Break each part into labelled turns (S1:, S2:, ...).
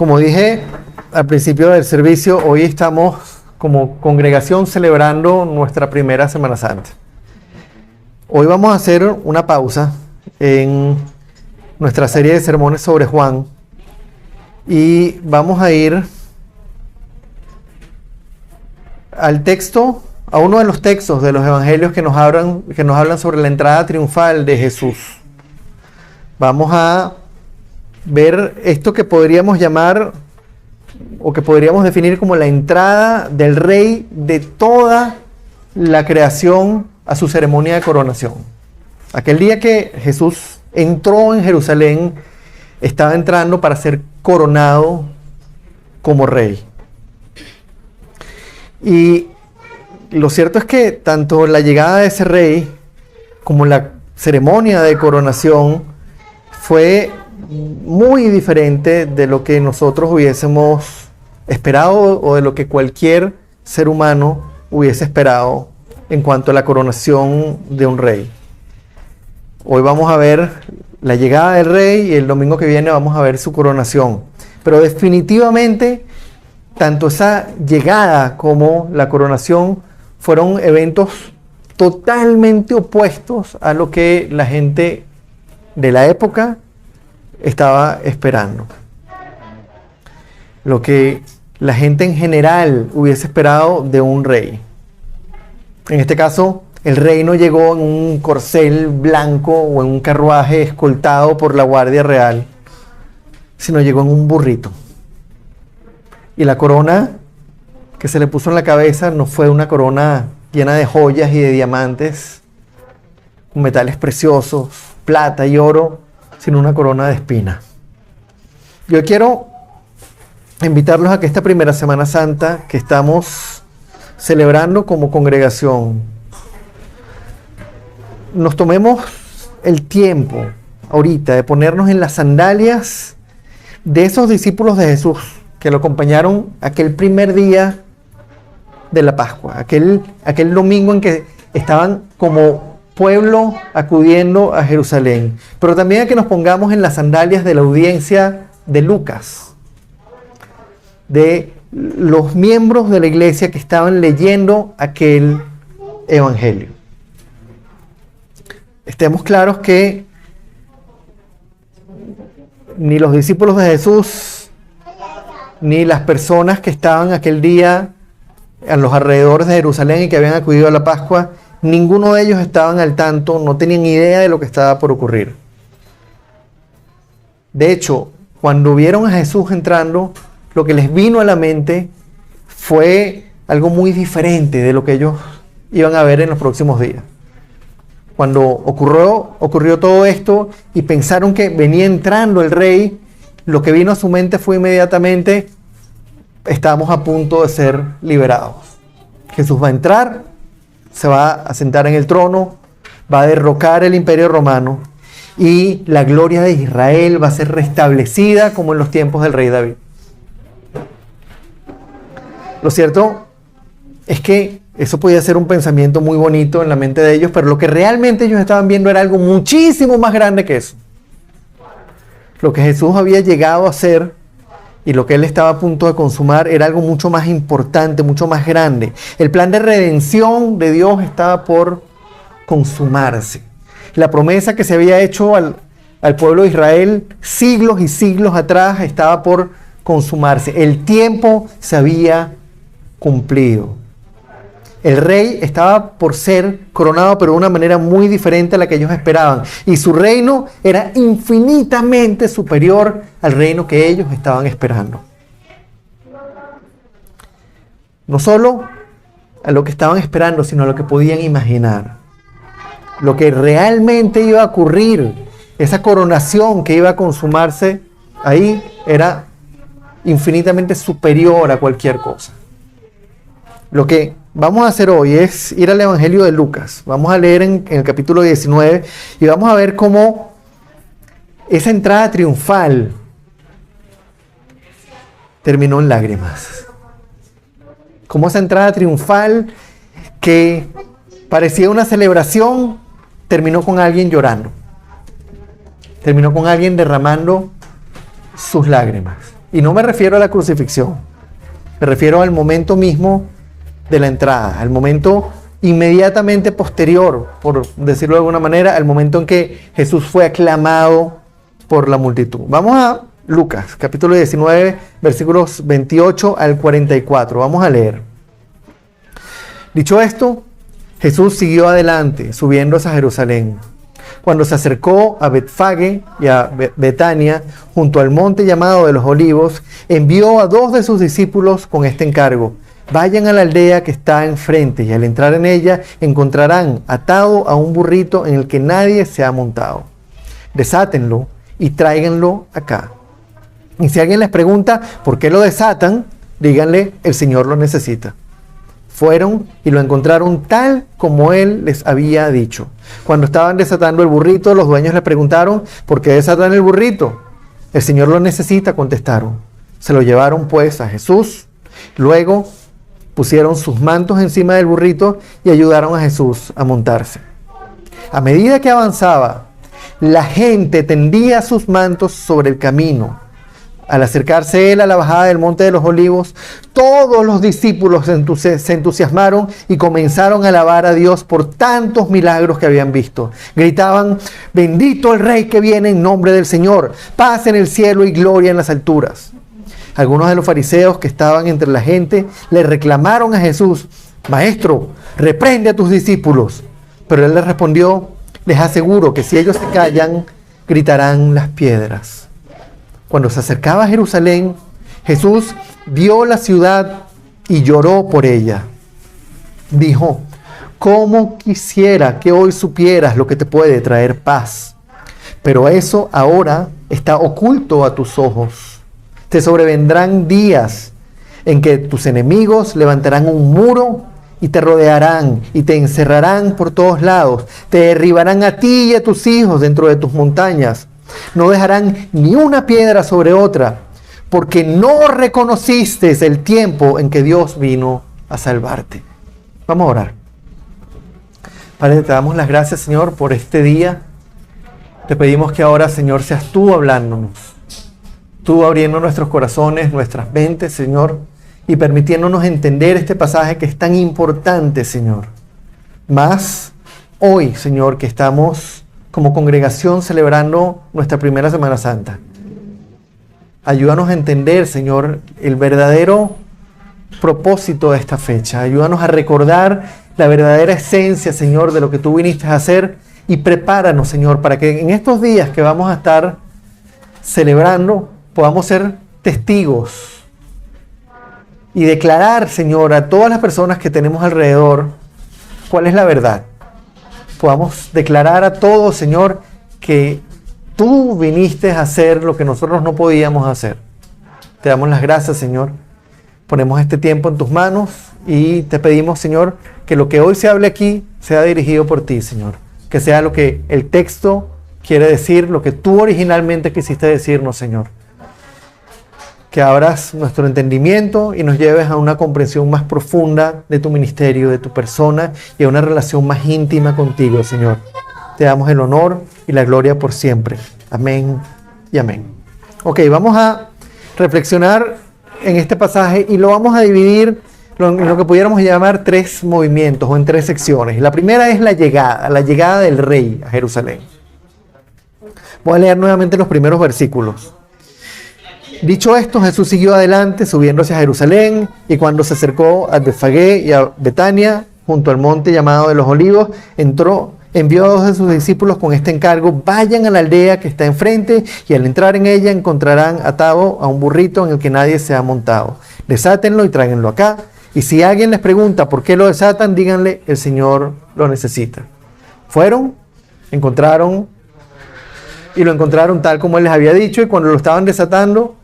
S1: Como dije al principio del servicio, hoy estamos como congregación celebrando nuestra primera Semana Santa. Hoy vamos a hacer una pausa en nuestra serie de sermones sobre Juan y vamos a ir al texto, a uno de los textos de los evangelios que nos hablan sobre la entrada triunfal de Jesús. Vamos a ver esto que podríamos llamar o que podríamos definir como la entrada del rey de toda la creación a su ceremonia de coronación. Aquel día que Jesús entró en Jerusalén, estaba entrando para ser coronado como rey. Y lo cierto es que tanto la llegada de ese rey como la ceremonia de coronación fue muy diferente de lo que nosotros hubiésemos esperado o de lo que cualquier ser humano hubiese esperado en cuanto a la coronación de un rey. Hoy vamos a ver la llegada del rey y el domingo que viene vamos a ver su coronación. Pero definitivamente, tanto esa llegada como la coronación fueron eventos totalmente opuestos a lo que la gente de la época estaba esperando. Lo que la gente en general hubiese esperado de un rey. En este caso, el rey no llegó en un corcel blanco o en un carruaje escoltado por la Guardia Real, sino llegó en un burrito. Y la corona que se le puso en la cabeza no fue una corona llena de joyas y de diamantes, con metales preciosos, plata y oro, sino una corona de espinas. Yo quiero invitarlos a que esta primera Semana Santa que estamos celebrando como congregación, nos tomemos el tiempo ahorita de ponernos en las sandalias de esos discípulos de Jesús que lo acompañaron aquel primer día de la Pascua, aquel domingo en que estaban como pueblo acudiendo a Jerusalén, pero también a que nos pongamos en las sandalias de la audiencia de Lucas, de los miembros de la iglesia que estaban leyendo aquel evangelio. Estemos claros que ni los discípulos de Jesús, ni las personas que estaban aquel día a los alrededores de Jerusalén y que habían acudido a la Pascua, ninguno de ellos estaban al tanto, no tenían idea de lo que estaba por ocurrir. De hecho, cuando vieron a Jesús entrando, lo que les vino a la mente fue algo muy diferente de lo que ellos iban a ver en los próximos días. Cuando ocurrió todo esto y pensaron que venía entrando el rey, lo que vino a su mente fue inmediatamente: estamos a punto de ser liberados. Jesús va a entrar, se va a sentar en el trono, va a derrocar el imperio romano y la gloria de Israel va a ser restablecida como en los tiempos del rey David. Lo cierto es que eso podía ser un pensamiento muy bonito en la mente de ellos, pero lo que realmente ellos estaban viendo era algo muchísimo más grande que eso. Lo que Jesús había llegado a hacer y lo que él estaba a punto de consumar era algo mucho más importante, mucho más grande. El plan de redención de Dios estaba por consumarse. La promesa que se había hecho al pueblo de Israel siglos y siglos atrás estaba por consumarse. El tiempo se había cumplido. El rey estaba por ser coronado, pero de una manera muy diferente a la que ellos esperaban. Y su reino era infinitamente superior al reino que ellos estaban esperando. No solo a lo que estaban esperando, sino a lo que podían imaginar. Lo que realmente iba a ocurrir, esa coronación que iba a consumarse ahí, era infinitamente superior a cualquier cosa. Lo que vamos a hacer hoy es ir al Evangelio de Lucas. Vamos a leer en el capítulo 19 y vamos a ver cómo esa entrada triunfal terminó en lágrimas. Cómo esa entrada triunfal que parecía una celebración terminó con alguien llorando. Terminó con alguien derramando sus lágrimas. Y no me refiero a la crucifixión, me refiero al momento mismo de la entrada, al momento inmediatamente posterior, por decirlo de alguna manera, al momento en que Jesús fue aclamado por la multitud. Vamos a Lucas, capítulo 19, versículos 28 al 44. Vamos a leer. Dicho esto, Jesús siguió adelante, subiendo hacia Jerusalén. Cuando se acercó a Betfagé y a Betania, junto al monte llamado de los Olivos, envió a 2 de sus discípulos con este encargo: vayan a la aldea que está enfrente, y al entrar en ella encontrarán atado a un burrito en el que nadie se ha montado. Desátenlo y tráiganlo acá. Y si alguien les pregunta por qué lo desatan, díganle: el Señor lo necesita. Fueron y lo encontraron tal como él les había dicho. Cuando estaban desatando el burrito, los dueños le preguntaron: ¿por qué desatan el burrito? El Señor lo necesita, contestaron. Se lo llevaron pues a Jesús. Luego pusieron sus mantos encima del burrito y ayudaron a Jesús a montarse. A medida que avanzaba, la gente tendía sus mantos sobre el camino. Al acercarse él a la bajada del monte de los Olivos, todos los discípulos se entusiasmaron y comenzaron a alabar a Dios por tantos milagros que habían visto. Gritaban: bendito el Rey que viene en nombre del Señor, paz en el cielo y gloria en las alturas. Algunos de los fariseos que estaban entre la gente le reclamaron a Jesús: Maestro, reprende a tus discípulos. Pero él les respondió: les aseguro que si ellos se callan, gritarán las piedras. Cuando se acercaba a Jerusalén, Jesús vio la ciudad y lloró por ella. Dijo: ¿cómo quisiera que hoy supieras lo que te puede traer paz? Pero eso ahora está oculto a tus ojos. Te sobrevendrán días en que tus enemigos levantarán un muro y te rodearán y te encerrarán por todos lados. Te derribarán a ti y a tus hijos dentro de tus montañas. No dejarán ni una piedra sobre otra, porque no reconociste el tiempo en que Dios vino a salvarte. Vamos a orar. Padre, te damos las gracias, Señor, por este día. Te pedimos que ahora, Señor, seas tú hablándonos, tú abriendo nuestros corazones, nuestras mentes, Señor, y permitiéndonos entender este pasaje que es tan importante, Señor. Más hoy, Señor, que estamos como congregación celebrando nuestra primera Semana Santa. Ayúdanos a entender, Señor, el verdadero propósito de esta fecha. Ayúdanos a recordar la verdadera esencia, Señor, de lo que tú viniste a hacer, y prepáranos, Señor, para que en estos días que vamos a estar celebrando podamos ser testigos y declarar, Señor, a todas las personas que tenemos alrededor cuál es la verdad. Podamos declarar a todos, Señor, que tú viniste a hacer lo que nosotros no podíamos hacer. Te damos las gracias, Señor. Ponemos este tiempo en tus manos y te pedimos, Señor, que lo que hoy se hable aquí sea dirigido por ti, Señor. Que sea lo que el texto quiere decir, lo que tú originalmente quisiste decirnos, Señor. Que abras nuestro entendimiento y nos lleves a una comprensión más profunda de tu ministerio, de tu persona, y a una relación más íntima contigo, Señor. Te damos el honor y la gloria por siempre. Amén y amén. Ok, vamos a reflexionar en este pasaje y lo vamos a dividir en lo que pudiéramos llamar 3 movimientos o en 3 secciones. La primera es la llegada del Rey a Jerusalén. Voy a leer nuevamente los primeros versículos. Dicho esto, Jesús siguió adelante, subiendo hacia Jerusalén, y cuando se acercó a Betfagé y a Betania, junto al monte llamado de los Olivos, envió a 2 de sus discípulos con este encargo: vayan a la aldea que está enfrente, y al entrar en ella encontrarán atado a un burrito en el que nadie se ha montado. Desátenlo y tráiganlo acá. Y si alguien les pregunta por qué lo desatan, díganle: el Señor lo necesita. Fueron, lo encontraron tal como él les había dicho, y cuando estaban desatando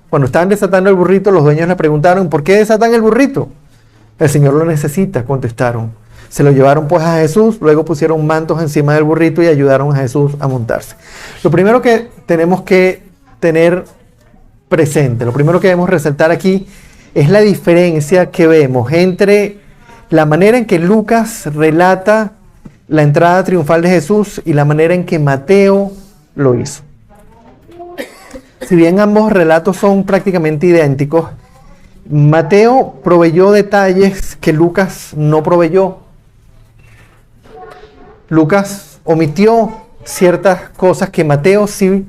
S1: el burrito, los dueños le preguntaron: ¿por qué desatan el burrito? El Señor lo necesita, contestaron. Se lo llevaron pues a Jesús, luego pusieron mantos encima del burrito y ayudaron a Jesús a montarse. Lo primero que tenemos que tener presente, lo primero que debemos resaltar aquí es la diferencia que vemos entre la manera en que Lucas relata la entrada triunfal de Jesús y la manera en que Mateo lo hizo. si bien ambos relatos son prácticamente idénticos, Mateo proveyó detalles que Lucas no proveyó. Lucas omitió ciertas cosas que Mateo sí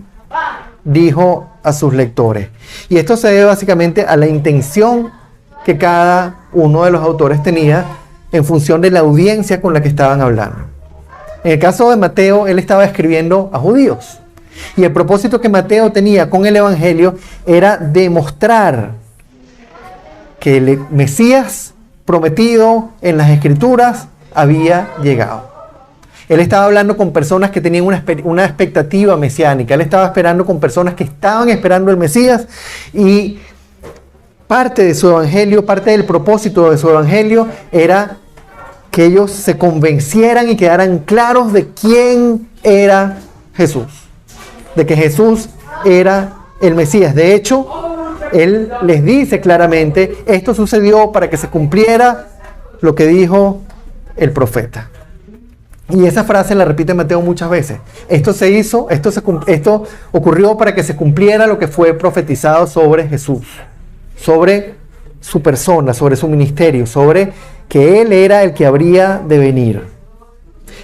S1: dijo a sus lectores. Y esto se debe básicamente a la intención que cada uno de los autores tenía en función de la audiencia con la que estaban hablando. En el caso de Mateo, él estaba escribiendo a judíos. Y el propósito que Mateo tenía con el Evangelio era demostrar que el Mesías prometido en las Escrituras había llegado. Él estaba hablando con personas que tenían una expectativa mesiánica. Él estaba esperando con personas que estaban esperando el Mesías. Y parte de su evangelio, parte del propósito de su evangelio era que ellos se convencieran y quedaran claros de quién era Jesús. De que Jesús era el Mesías. De hecho, él les dice claramente, esto sucedió para que se cumpliera lo que dijo el profeta. Y esa frase la repite Mateo muchas veces. Esto ocurrió para que se cumpliera lo que fue profetizado sobre Jesús, sobre su persona, sobre su ministerio, sobre que Él era el que habría de venir.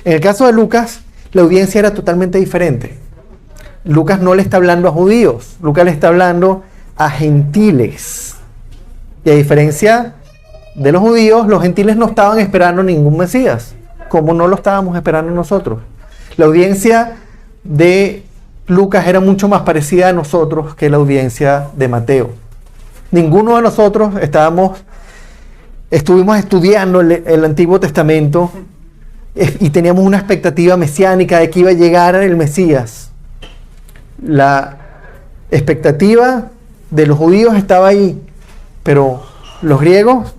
S1: En el caso de Lucas, la audiencia era totalmente diferente. Lucas no le está hablando a judíos, Lucas le está hablando a gentiles. Y a diferencia de los judíos, los gentiles no estaban esperando ningún Mesías, como no lo estábamos esperando nosotros. La audiencia de Lucas era mucho más parecida a nosotros que la audiencia de Mateo. Ninguno de nosotros estuvimos estudiando el Antiguo Testamento y teníamos una expectativa mesiánica de que iba a llegar el Mesías. La expectativa de los judíos estaba ahí, pero los griegos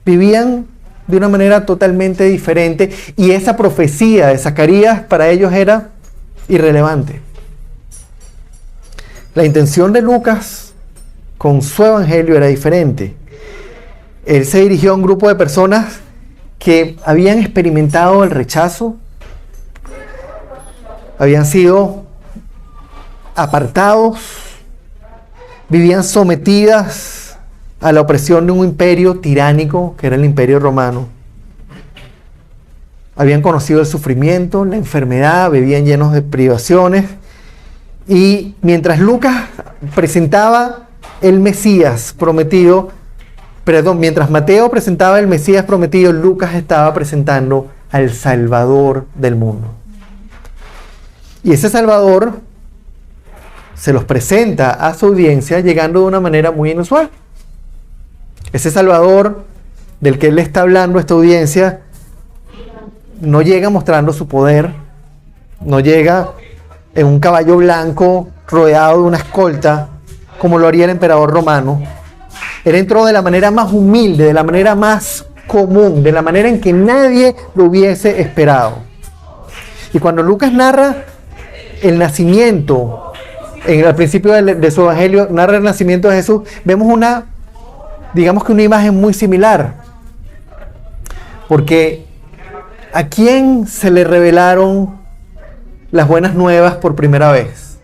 S1: vivían de una manera totalmente diferente y esa profecía de Zacarías para ellos era irrelevante. La intención de Lucas con su evangelio era diferente. Él se dirigió a un grupo de personas que habían experimentado el rechazo, habían sido apartados, vivían sometidas a la opresión de un imperio tiránico que era el Imperio Romano. Habían conocido el sufrimiento, la enfermedad, vivían llenos de privaciones. Y mientras Lucas presentaba el Mesías prometido, mientras Mateo presentaba el Mesías prometido, Lucas estaba presentando al Salvador del mundo. Y ese Salvador se los presenta a su audiencia llegando de una manera muy inusual. Ese Salvador del que él le está hablando a esta audiencia no llega mostrando su poder, no llega en un caballo blanco rodeado de una escolta como lo haría el emperador romano. Él entró de la manera más humilde, de la manera más común, de la manera en que nadie lo hubiese esperado. Y cuando Lucas narra el nacimiento, al principio de su evangelio, narra el nacimiento de Jesús, vemos una imagen muy similar. Porque ¿a quién se le revelaron las buenas nuevas por primera vez?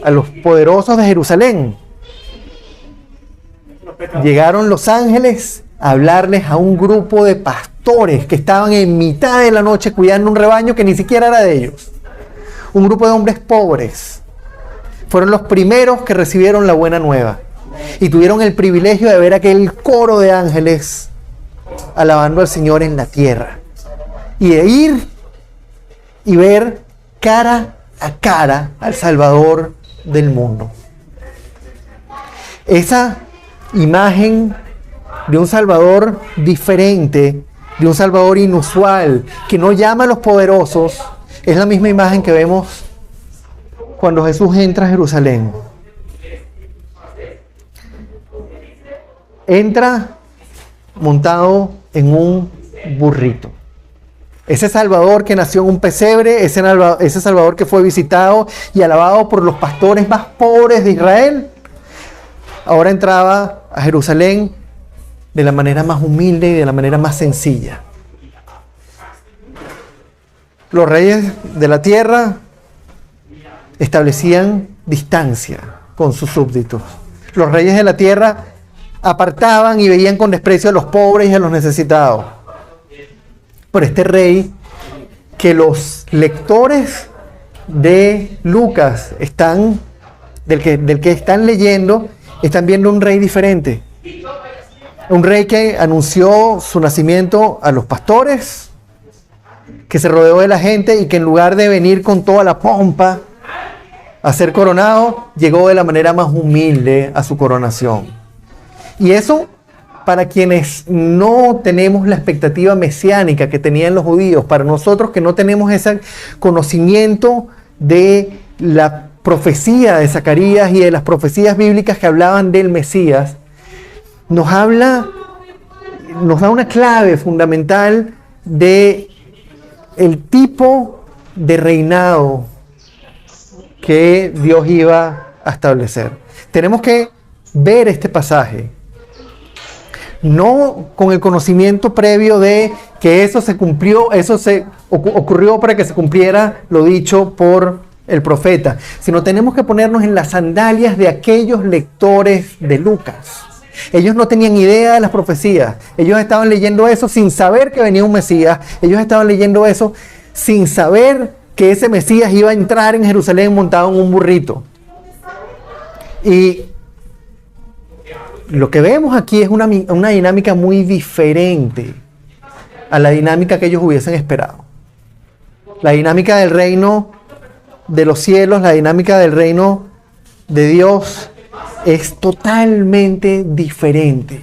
S1: A los poderosos de Jerusalén. Llegaron los ángeles a hablarles a un grupo de pastores que estaban en mitad de la noche cuidando un rebaño que ni siquiera era de ellos. Un grupo de hombres pobres. Fueron los primeros que recibieron la buena nueva. Y tuvieron el privilegio de ver aquel coro de ángeles alabando al Señor en la tierra. Y de ir y ver cara a cara al Salvador del mundo. Esa imagen de un Salvador diferente, de un Salvador inusual, que no llama a los poderosos, es la misma imagen que vemos cuando Jesús entra a Jerusalén. Entra montado en un burrito. Ese Salvador que nació en un pesebre, ese Salvador que fue visitado y alabado por los pastores más pobres de Israel, ahora entraba a Jerusalén de la manera más humilde y de la manera más sencilla. Los reyes de la tierra establecían distancia. con sus súbditos. Los reyes de la tierra apartaban y veían con desprecio a los pobres y a los necesitados. Pero este rey, que los lectores de Lucas del que están leyendo, están viendo un rey diferente. Un rey que anunció su nacimiento a los pastores, que se rodeó de la gente y que en lugar de venir con toda la pompa a ser coronado, llegó de la manera más humilde a su coronación. Y eso, para quienes no tenemos la expectativa mesiánica que tenían los judíos, para nosotros que no tenemos ese conocimiento de la profecía de Zacarías y de las profecías bíblicas que hablaban del Mesías, nos da una clave fundamental de el tipo de reinado que Dios iba a establecer. Tenemos que ver este pasaje, no con el conocimiento previo de que eso se cumplió, ocurrió para que se cumpliera lo dicho por el profeta, sino tenemos que ponernos en las sandalias de aquellos lectores de Lucas. Ellos no tenían idea de las profecías. Ellos estaban leyendo eso sin saber que venía un Mesías. Ellos estaban leyendo eso sin saber que ese Mesías iba a entrar en Jerusalén montado en un burrito. Y lo que vemos aquí es una dinámica muy diferente a la dinámica que ellos hubiesen esperado. La dinámica del reino de los cielos, la dinámica del reino de Dios es totalmente diferente.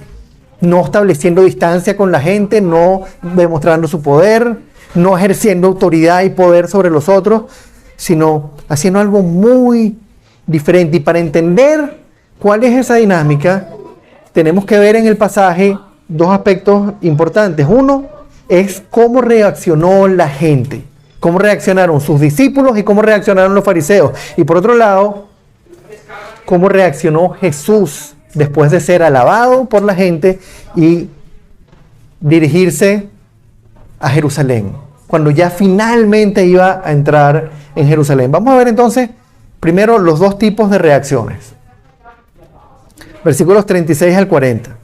S1: No estableciendo distancia con la gente, no demostrando su poder, no ejerciendo autoridad y poder sobre los otros, sino haciendo algo muy diferente. Y para entender cuál es esa dinámica, tenemos que ver en el pasaje dos aspectos importantes. Uno es cómo reaccionó la gente, cómo reaccionaron sus discípulos y cómo reaccionaron los fariseos. Y por otro lado, cómo reaccionó Jesús después de ser alabado por la gente y dirigirse a Jerusalén, cuando ya finalmente iba a entrar en Jerusalén. Vamos a ver entonces primero los dos tipos de reacciones. Versículos 36 al 40.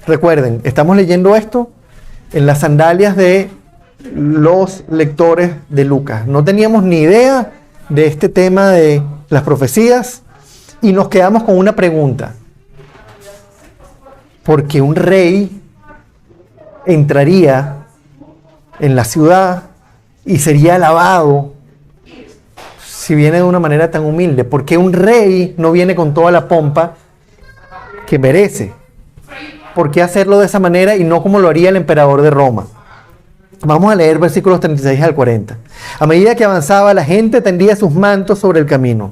S1: Recuerden, estamos leyendo esto en las sandalias de los lectores de Lucas. No teníamos ni idea de este tema de las profecías y nos quedamos con una pregunta. ¿Por qué un rey entraría en la ciudad y sería alabado si viene de una manera tan humilde? ¿Por qué un rey no viene con toda la pompa que merece? ¿Por qué hacerlo de esa manera y no como lo haría el emperador de Roma? Vamos a leer versículos 36 al 40. A medida que avanzaba, la gente tendía sus mantos sobre el camino.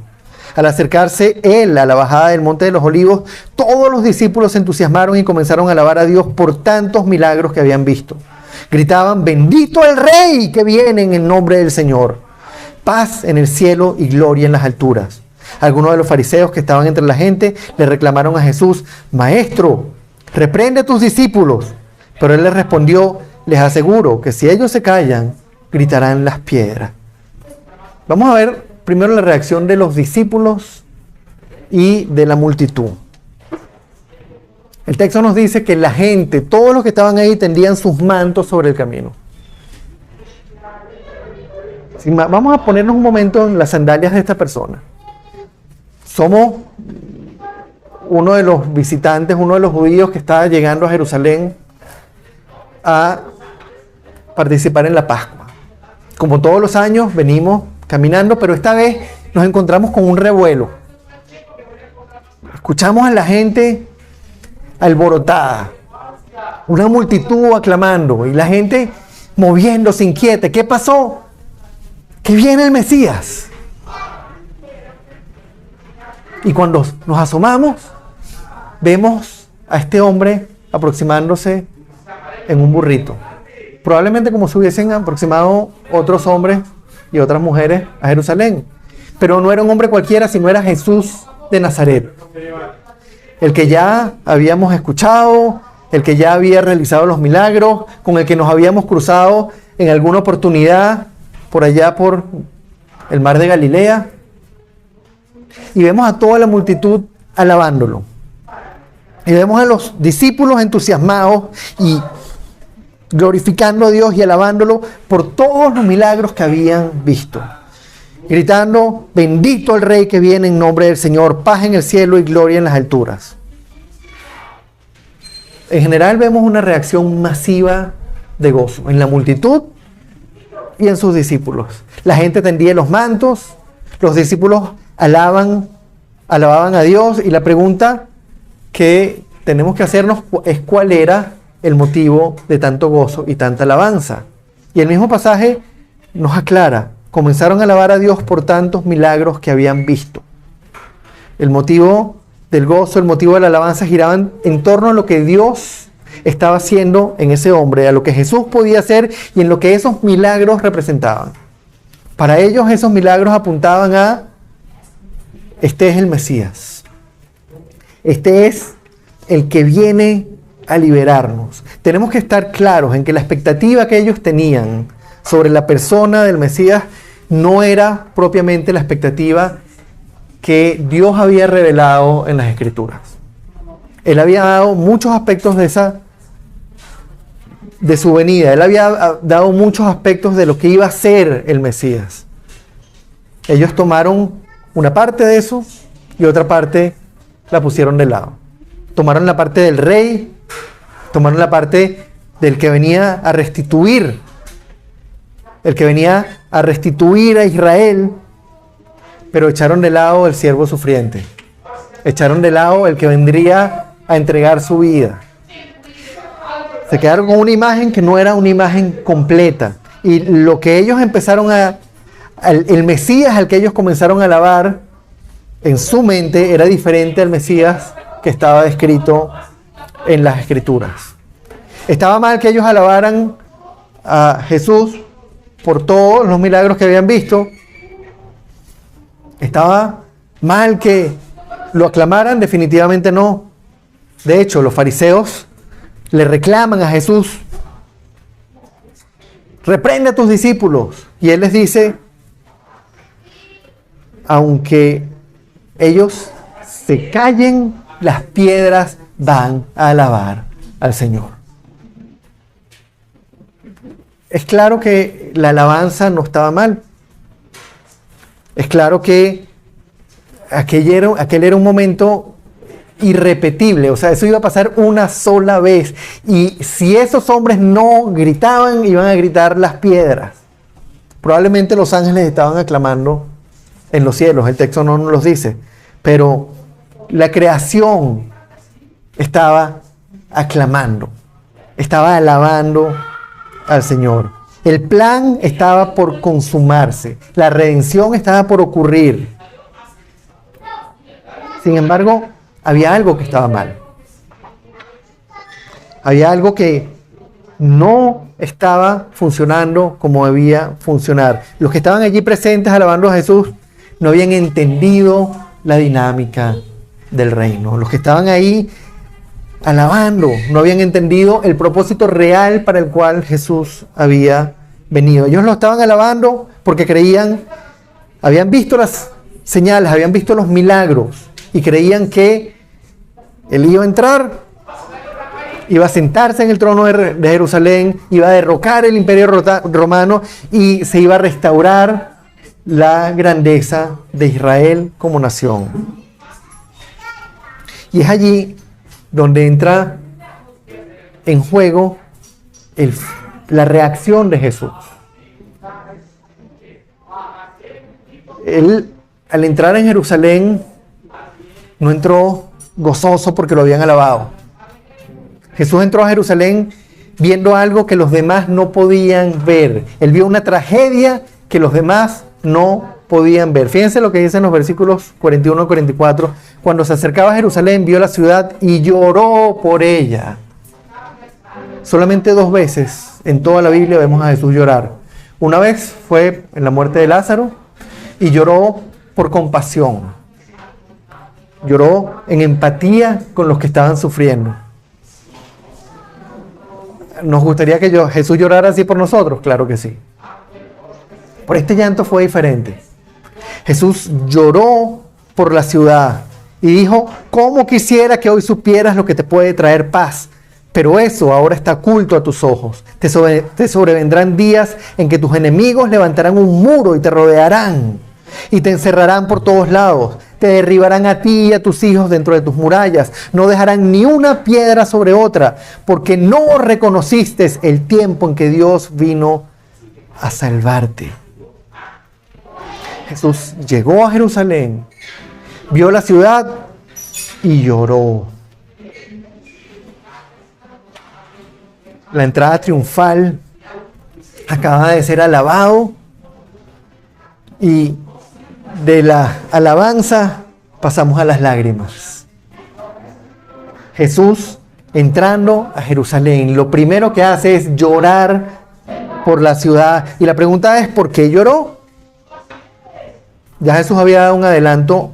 S1: Al acercarse él a la bajada del Monte de los Olivos, todos los discípulos se entusiasmaron y comenzaron a alabar a Dios por tantos milagros que habían visto. Gritaban: bendito el Rey que viene en el nombre del Señor. Paz en el cielo y gloria en las alturas. Algunos de los fariseos que estaban entre la gente le reclamaron a Jesús: Maestro, reprende a tus discípulos. Pero él les respondió: les aseguro que si ellos se callan, gritarán las piedras. Vamos a ver primero la reacción de los discípulos y de la multitud. El texto nos dice que la gente, todos los que estaban ahí, tendían sus mantos sobre el camino. Vamos a ponernos un momento en las sandalias de esta persona. Somos uno de los visitantes, uno de los judíos que está llegando a Jerusalén a participar en la Pascua. Como todos los años venimos caminando, pero esta vez nos encontramos con un revuelo. Escuchamos a la gente alborotada, una multitud aclamando y la gente moviéndose inquieta. ¿Qué pasó? Que viene el Mesías. Y cuando nos asomamos, vemos a este hombre aproximándose en un burrito. Probablemente como se hubiesen aproximado otros hombres y otras mujeres a Jerusalén. Pero no era un hombre cualquiera, sino era Jesús de Nazaret. El que ya habíamos escuchado, el que ya había realizado los milagros, con el que nos habíamos cruzado en alguna oportunidad por allá por el mar de Galilea. y vemos a toda la multitud alabándolo. Y vemos a los discípulos entusiasmados y glorificando a Dios y alabándolo por todos los milagros que habían visto. Gritando, bendito el Rey que viene en nombre del Señor, paz en el cielo y gloria en las alturas. En general vemos una reacción masiva de gozo en la multitud y en sus discípulos. La gente tendía los mantos, los discípulos alababan a Dios, y la pregunta que tenemos que hacernos es cuál era el motivo de tanto gozo y tanta alabanza. Y el mismo pasaje nos aclara: comenzaron a alabar a Dios por tantos milagros que habían visto. El motivo del gozo, el motivo de la alabanza giraban en torno a lo que Dios estaba haciendo en ese hombre, a lo que Jesús podía hacer y en lo que esos milagros representaban. Para ellos esos milagros apuntaban a: este es el Mesías. Este es el que viene a liberarnos. Tenemos que estar claros en que la expectativa que ellos tenían sobre la persona del Mesías no era propiamente la expectativa que Dios había revelado en las Escrituras. Él había dado muchos aspectos de su venida. Él había dado muchos aspectos de lo que iba a ser el Mesías. Ellos tomaron una parte de eso y otra parte la pusieron de lado. Tomaron la parte del rey, tomaron la parte del que venía a restituir, el que venía a restituir a Israel, pero echaron de lado el siervo sufriente. Echaron de lado el que vendría a entregar su vida. Se quedaron con una imagen que no era una imagen completa. Y lo que ellos empezaron el Mesías al que ellos comenzaron a alabar en su mente era diferente al Mesías que estaba descrito en las Escrituras. Estaba mal que ellos alabaran a Jesús por todos los milagros que habían visto. ¿Estaba mal que lo aclamaran? Definitivamente no. De hecho, los fariseos le reclaman a Jesús: reprende a tus discípulos. Y él les dice: aunque ellos se callen, las piedras van a alabar al Señor. Es claro que la alabanza no estaba mal. Es claro que aquel era un momento irrepetible. O sea, eso iba a pasar una sola vez. Y si esos hombres no gritaban, iban a gritar las piedras. Probablemente los ángeles estaban aclamando en los cielos. El texto no nos los dice. Pero la creación estaba aclamando. Estaba alabando al Señor. El plan estaba por consumarse. La redención estaba por ocurrir. Sin embargo, había algo que estaba mal. Había algo que no estaba funcionando como debía funcionar. Los que estaban allí presentes alabando a Jesús no habían entendido la dinámica del reino. Los que estaban ahí alabando no habían entendido el propósito real para el cual Jesús había venido. Ellos lo estaban alabando porque creían, habían visto las señales, habían visto los milagros y creían que Él iba a entrar, iba a sentarse en el trono de Jerusalén, iba a derrocar el imperio romano y se iba a restaurar la grandeza de Israel como nación. Y es allí donde entra en juego la reacción de Jesús. Él, al entrar en Jerusalén, no entró gozoso porque lo habían alabado. Jesús entró a Jerusalén viendo algo que los demás no podían ver. Él vio una tragedia que los demás no podían ver. Fíjense lo que dicen los versículos 41 y 44. Cuando se acercaba a Jerusalén, vio la ciudad y lloró por ella. Solamente 2 veces en toda la Biblia vemos a Jesús llorar. Una vez fue en la muerte de Lázaro y lloró por compasión. Lloró en empatía con los que estaban sufriendo. ¿Nos gustaría que Jesús llorara así por nosotros? Claro que sí. Pero este llanto fue diferente. Jesús lloró por la ciudad. Y dijo, ¿cómo quisiera que hoy supieras lo que te puede traer paz? Pero eso ahora está oculto a tus ojos. Te sobrevendrán días en que tus enemigos levantarán un muro y te rodearán. Y te encerrarán por todos lados. Te derribarán a ti y a tus hijos dentro de tus murallas. No dejarán ni una piedra sobre otra, porque no reconociste el tiempo en que Dios vino a salvarte. Jesús llegó a Jerusalén, vio la ciudad y lloró. La entrada triunfal acaba de ser alabado y de la alabanza pasamos a las lágrimas. Jesús entrando a Jerusalén, lo primero que hace es llorar por la ciudad. Y la pregunta es, ¿por qué lloró? Ya Jesús había dado un adelanto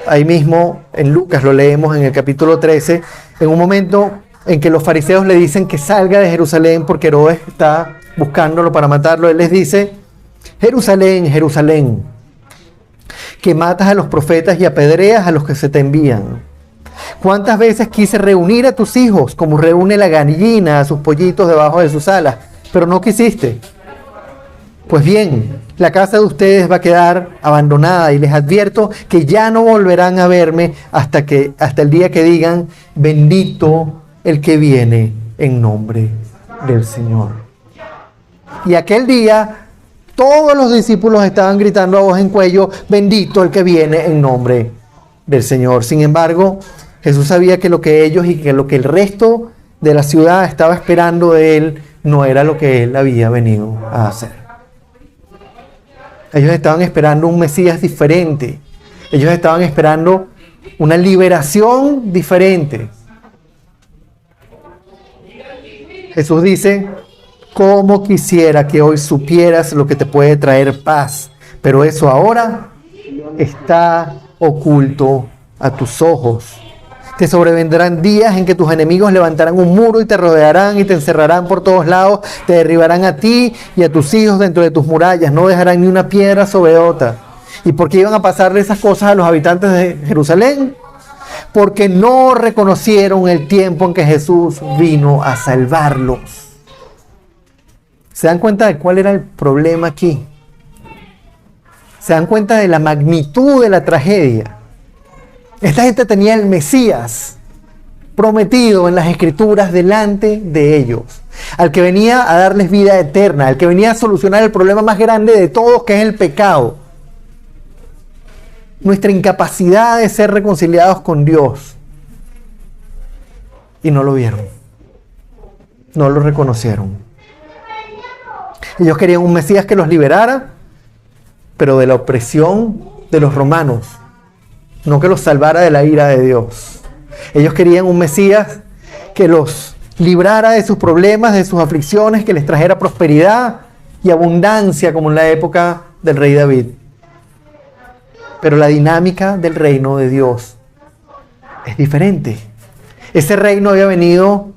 S1: ahí mismo en Lucas, lo leemos en el capítulo 13, en un momento en que los fariseos le dicen que salga de Jerusalén porque Herodes está buscándolo para matarlo. Él les dice, Jerusalén, Jerusalén, que matas a los profetas y apedreas a los que se te envían. ¿Cuántas veces quise reunir a tus hijos como reúne la gallina a sus pollitos debajo de sus alas? Pero no quisiste. Pues bien, la casa de ustedes va a quedar abandonada y les advierto que ya no volverán a verme hasta el día que digan, bendito el que viene en nombre del Señor. Y aquel día todos los discípulos estaban gritando a voz en cuello, bendito el que viene en nombre del Señor. Sin embargo, Jesús sabía que lo que ellos y que lo que el resto de la ciudad estaba esperando de él no era lo que él había venido a hacer. Ellos estaban esperando un Mesías diferente. Ellos estaban esperando una liberación diferente. Jesús dice, ¿cómo quisiera que hoy supieras lo que te puede traer paz? Pero eso ahora está oculto a tus ojos. Te sobrevendrán días en que tus enemigos levantarán un muro y te rodearán y te encerrarán por todos lados. Te derribarán a ti y a tus hijos dentro de tus murallas. No dejarán ni una piedra sobre otra. ¿Y por qué iban a pasarle esas cosas a los habitantes de Jerusalén? Porque no reconocieron el tiempo en que Jesús vino a salvarlos. ¿Se dan cuenta de cuál era el problema aquí? ¿Se dan cuenta de la magnitud de la tragedia? Esta gente tenía el Mesías prometido en las Escrituras delante de ellos, al que venía a darles vida eterna, al que venía a solucionar el problema más grande de todos, que es el pecado. Nuestra incapacidad de ser reconciliados con Dios. Y no lo vieron. No lo reconocieron. Ellos querían un Mesías que los liberara, pero de la opresión de los romanos, no que los salvara de la ira de Dios. Ellos querían un Mesías que los librara de sus problemas, de sus aflicciones, que les trajera prosperidad y abundancia, como en la época del rey David. Pero la dinámica del reino de Dios es diferente. Ese reino había venido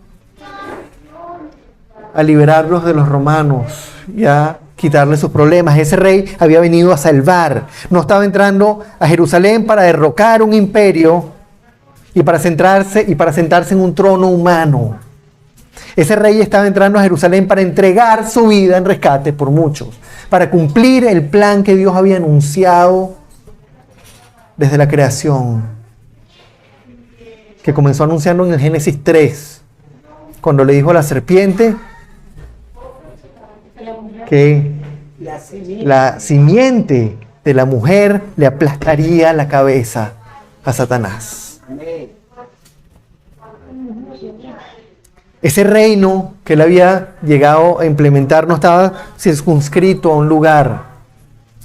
S1: a liberarlos de los romanos y a quitarles sus problemas. Ese rey había venido a salvar. No estaba entrando a Jerusalén para derrocar un imperio y para sentarse en un trono humano. Ese rey estaba entrando a Jerusalén para entregar su vida en rescate por muchos, para cumplir el plan que Dios había anunciado desde la creación, que comenzó anunciando en el Génesis 3, cuando le dijo a la serpiente que la simiente de la mujer le aplastaría la cabeza a Satanás. Ese reino que él había llegado a implementar no estaba circunscrito a un lugar.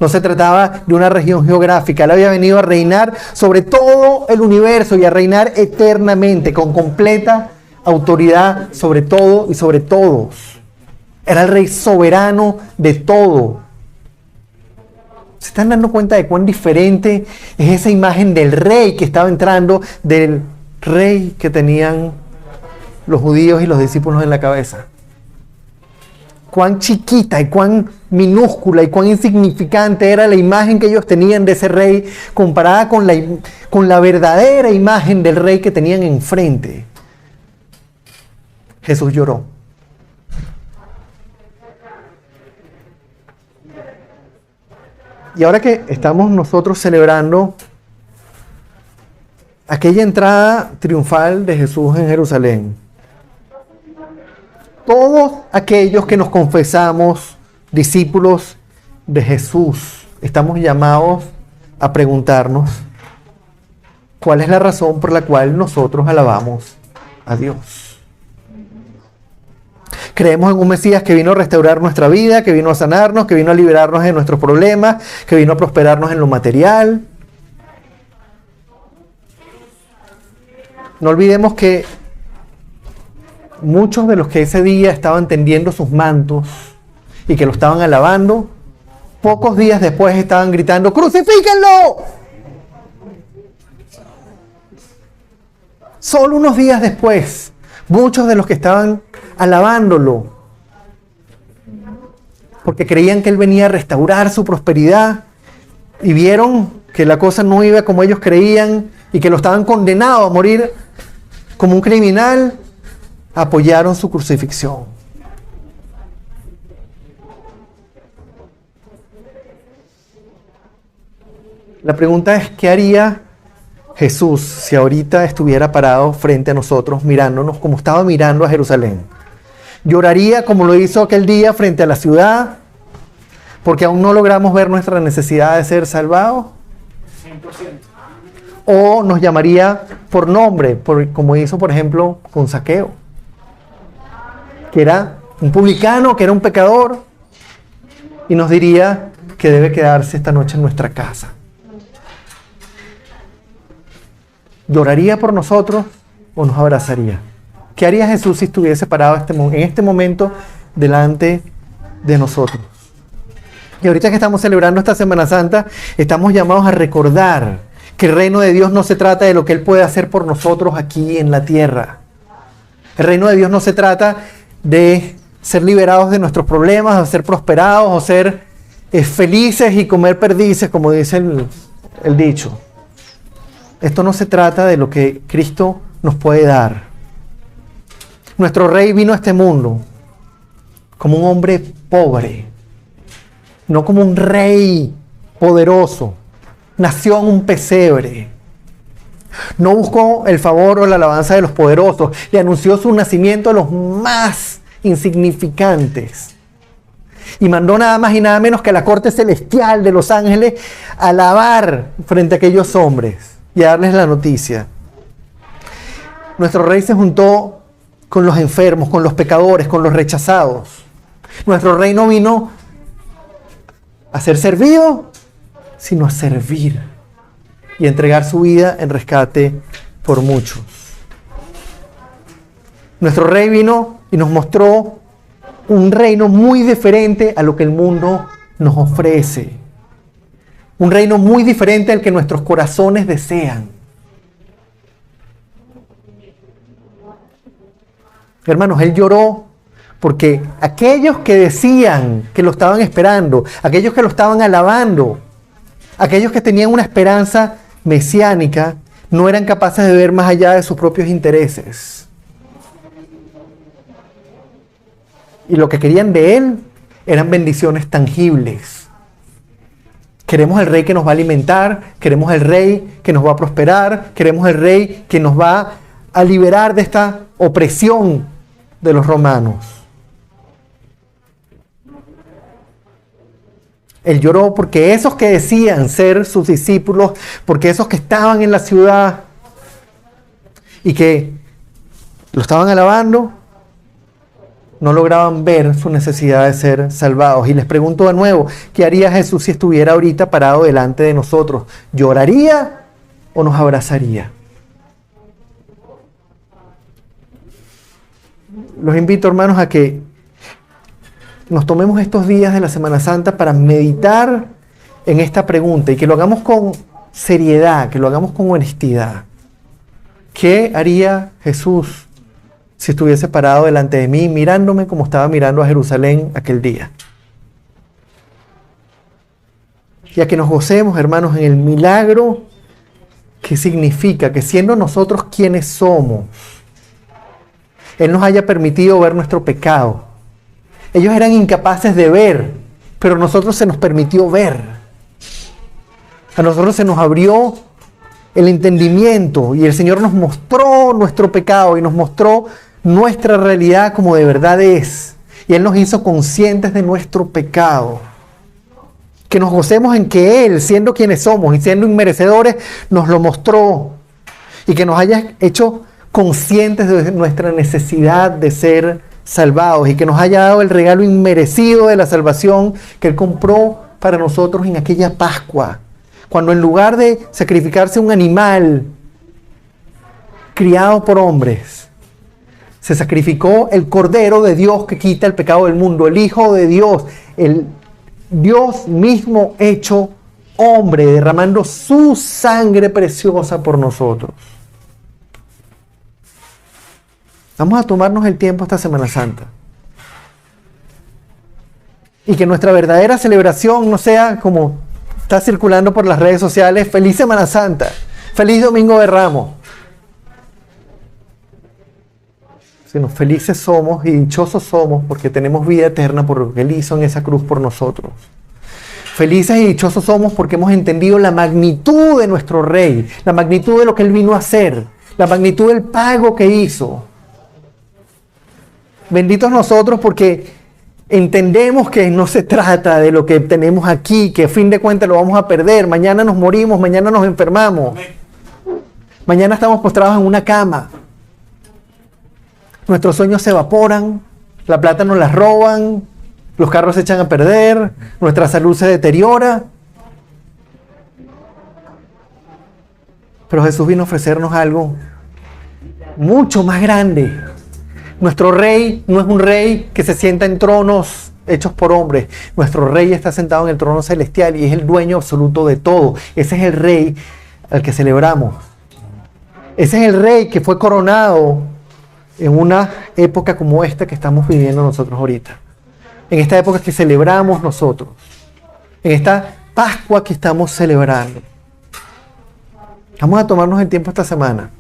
S1: No se trataba de una región geográfica. Él había venido a reinar sobre todo el universo y a reinar eternamente, con completa autoridad sobre todo y sobre todos. Era el rey soberano de todo. ¿Se están dando cuenta de cuán diferente es esa imagen del rey que estaba entrando, del rey que tenían los judíos y los discípulos en la cabeza? cuán chiquita y cuán minúscula y cuán insignificante era la imagen que ellos tenían de ese rey comparada con la verdadera imagen del rey que tenían enfrente. Jesús lloró. Y ahora que estamos nosotros celebrando aquella entrada triunfal de Jesús en Jerusalén, todos aquellos que nos confesamos discípulos de Jesús, estamos llamados a preguntarnos cuál es la razón por la cual nosotros alabamos a Dios. Creemos en un Mesías que vino a restaurar nuestra vida, que vino a sanarnos, que vino a liberarnos de nuestros problemas, que vino a prosperarnos en lo material. No olvidemos que muchos de los que ese día estaban tendiendo sus mantos y que lo estaban alabando, pocos días después estaban gritando: ¡crucifíquenlo! Solo unos días después, muchos de los que estaban alabándolo, porque creían que Él venía a restaurar su prosperidad, y vieron que la cosa no iba como ellos creían y que lo estaban condenados a morir como un criminal, apoyaron su crucifixión. La pregunta es: ¿qué haría Jesús si ahorita estuviera parado frente a nosotros mirándonos como estaba mirando a Jerusalén? ¿Lloraría como lo hizo aquel día frente a la ciudad porque aún no logramos ver nuestra necesidad de ser salvados? 100%. ¿O nos llamaría por nombre, como hizo por ejemplo con Zaqueo, que era un publicano, que era un pecador, y nos diría que debe quedarse esta noche en nuestra casa? ¿Lloraría por nosotros o nos abrazaría? ¿Qué haría Jesús si estuviese parado en este momento delante de nosotros? Y ahorita que estamos celebrando esta Semana Santa, estamos llamados a recordar que el reino de Dios no se trata de lo que Él puede hacer por nosotros aquí en la tierra. El reino de Dios no se trata de ser liberados de nuestros problemas, o ser prosperados, o ser felices y comer perdices, como dice el dicho. Esto no se trata de lo que Cristo nos puede dar. Nuestro rey vino a este mundo como un hombre pobre, no como un rey poderoso. Nació en un pesebre. No buscó el favor o la alabanza de los poderosos y anunció su nacimiento a los más insignificantes. Y mandó nada más y nada menos que a la corte celestial de los ángeles a alabar frente a aquellos hombres y a darles la noticia. Nuestro rey se juntó con los enfermos, con los pecadores, con los rechazados. Nuestro rey no vino a ser servido, sino a servir y a entregar su vida en rescate por muchos. Nuestro rey vino y nos mostró un reino muy diferente a lo que el mundo nos ofrece. Un reino muy diferente al que nuestros corazones desean. Hermanos, Él lloró porque aquellos que decían que lo estaban esperando, aquellos que lo estaban alabando, aquellos que tenían una esperanza mesiánica, no eran capaces de ver más allá de sus propios intereses. Y lo que querían de Él eran bendiciones tangibles. Queremos el rey que nos va a alimentar, queremos el rey que nos va a prosperar, queremos el rey que nos va a liberar de esta opresión de los romanos. Él lloró porque esos que decían ser sus discípulos, porque esos que estaban en la ciudad y que lo estaban alabando, no lograban ver su necesidad de ser salvados. Y les pregunto de nuevo, ¿qué haría Jesús si estuviera ahorita parado delante de nosotros? ¿Lloraría o nos abrazaría? Los invito, hermanos, a que nos tomemos estos días de la Semana Santa para meditar en esta pregunta y que lo hagamos con seriedad, que lo hagamos con honestidad. ¿Qué haría Jesús si estuviese parado delante de mí, mirándome como estaba mirando a Jerusalén aquel día. Y a que nos gocemos, hermanos, en el milagro que significa que siendo nosotros quienes somos, Él nos haya permitido ver nuestro pecado. Ellos eran incapaces de ver, pero a nosotros se nos permitió ver. A nosotros se nos abrió el entendimiento y el Señor nos mostró nuestro pecado y nos mostró nuestra realidad como de verdad es. Y Él nos hizo conscientes de nuestro pecado. Que nos gocemos en que Él, siendo quienes somos y siendo inmerecedores, nos lo mostró. Y que nos haya hecho conscientes de nuestra necesidad de ser salvados. Y que nos haya dado el regalo inmerecido de la salvación que Él compró para nosotros en aquella Pascua. Cuando en lugar de sacrificarse un animal criado por hombres, se sacrificó el Cordero de Dios que quita el pecado del mundo, el Hijo de Dios, el Dios mismo hecho hombre, derramando su sangre preciosa por nosotros. Vamos a tomarnos el tiempo esta Semana Santa. Y que nuestra verdadera celebración no sea como está circulando por las redes sociales: feliz Semana Santa, feliz Domingo de Ramos. Sino felices somos y dichosos somos porque tenemos vida eterna por lo que Él hizo en esa cruz por nosotros. Felices y dichosos somos porque hemos entendido la magnitud de nuestro Rey, la magnitud de lo que Él vino a hacer, la magnitud del pago que hizo. Benditos nosotros porque entendemos que no se trata de lo que tenemos aquí, que a fin de cuentas lo vamos a perder. Mañana nos morimos, mañana nos enfermamos. Mañana estamos postrados en una cama. Nuestros sueños se evaporan, la plata nos la roban, los carros se echan a perder, nuestra salud se deteriora. Pero Jesús vino a ofrecernos algo mucho más grande. Nuestro Rey no es un Rey que se sienta en tronos hechos por hombres. Nuestro Rey está sentado en el trono celestial y es el dueño absoluto de todo. Ese es el Rey al que celebramos. Ese es el Rey que fue coronado en una época como esta que estamos viviendo nosotros ahorita. En esta época que celebramos nosotros. En esta Pascua que estamos celebrando. Vamos a tomarnos el tiempo esta semana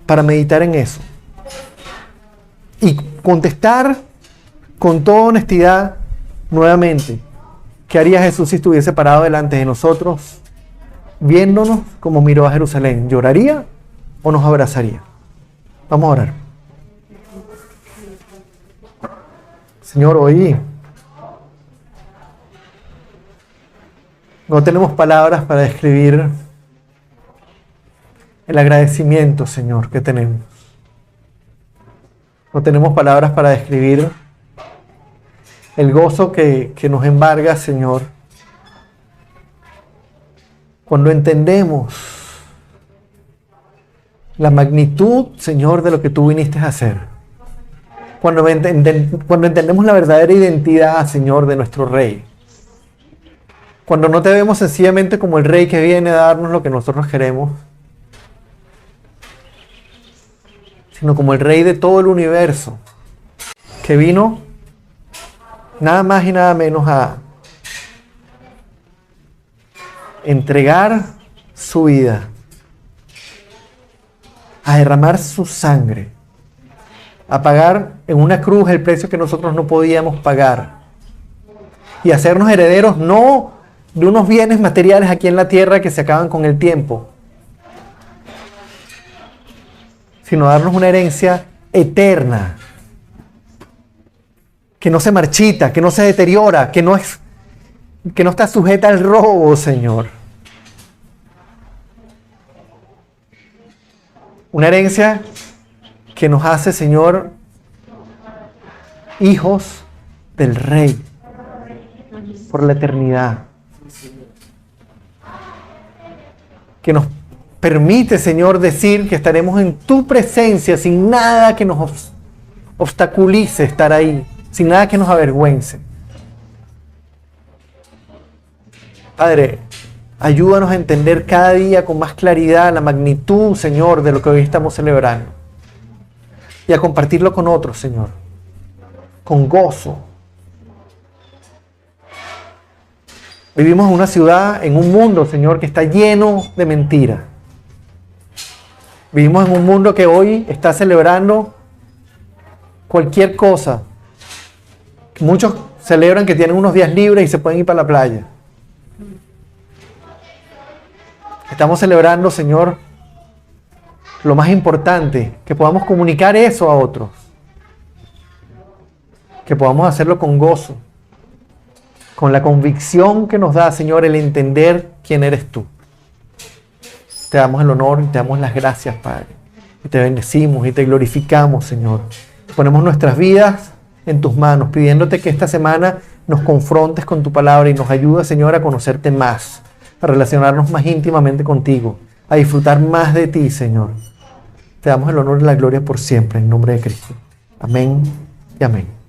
S1: para meditar en eso. Y contestar con toda honestidad nuevamente: ¿qué haría Jesús si estuviese parado delante de nosotros, viéndonos como miró a Jerusalén? ¿Lloraría o nos abrazaría? Vamos a orar. Señor, hoy no tenemos palabras para describir el agradecimiento, Señor, que tenemos. No tenemos palabras para describir el gozo que nos embarga, Señor, cuando entendemos la magnitud, Señor, de lo que tú viniste a hacer. Cuando entendemos la verdadera identidad, Señor, de nuestro Rey. Cuando no te vemos sencillamente como el Rey que viene a darnos lo que nosotros queremos, sino como el Rey de todo el universo, que vino nada más y nada menos a entregar su vida, a derramar su sangre, a pagar en una cruz el precio que nosotros no podíamos pagar y hacernos herederos no de unos bienes materiales aquí en la tierra que se acaban con el tiempo, sino darnos una herencia eterna, que no se marchita, que no se deteriora, que no está sujeta al robo, Señor. Una herencia que nos hace, Señor, hijos del Rey por la eternidad. Que nos permite, Señor, decir que estaremos en tu presencia sin nada que nos obstaculice estar ahí, sin nada que nos avergüence. Padre, ayúdanos a entender cada día con más claridad la magnitud, Señor, de lo que hoy estamos celebrando. y a compartirlo con otros, Señor, con gozo. Vivimos en una ciudad, en un mundo, Señor, que está lleno de mentiras. Vivimos en un mundo que hoy está celebrando cualquier cosa. Muchos celebran que tienen unos días libres y se pueden ir para la playa. Estamos celebrando, Señor, lo más importante, que podamos comunicar eso a otros. Que podamos hacerlo con gozo, con la convicción que nos da, Señor, el entender quién eres tú. Te damos el honor y te damos las gracias, Padre. Y te bendecimos y te glorificamos, Señor. Ponemos nuestras vidas en tus manos, pidiéndote que esta semana nos confrontes con tu palabra y nos ayudes, Señor, a conocerte más, a relacionarnos más íntimamente contigo, a disfrutar más de ti, Señor. Te damos el honor y la gloria por siempre, en nombre de Cristo. Amén y amén.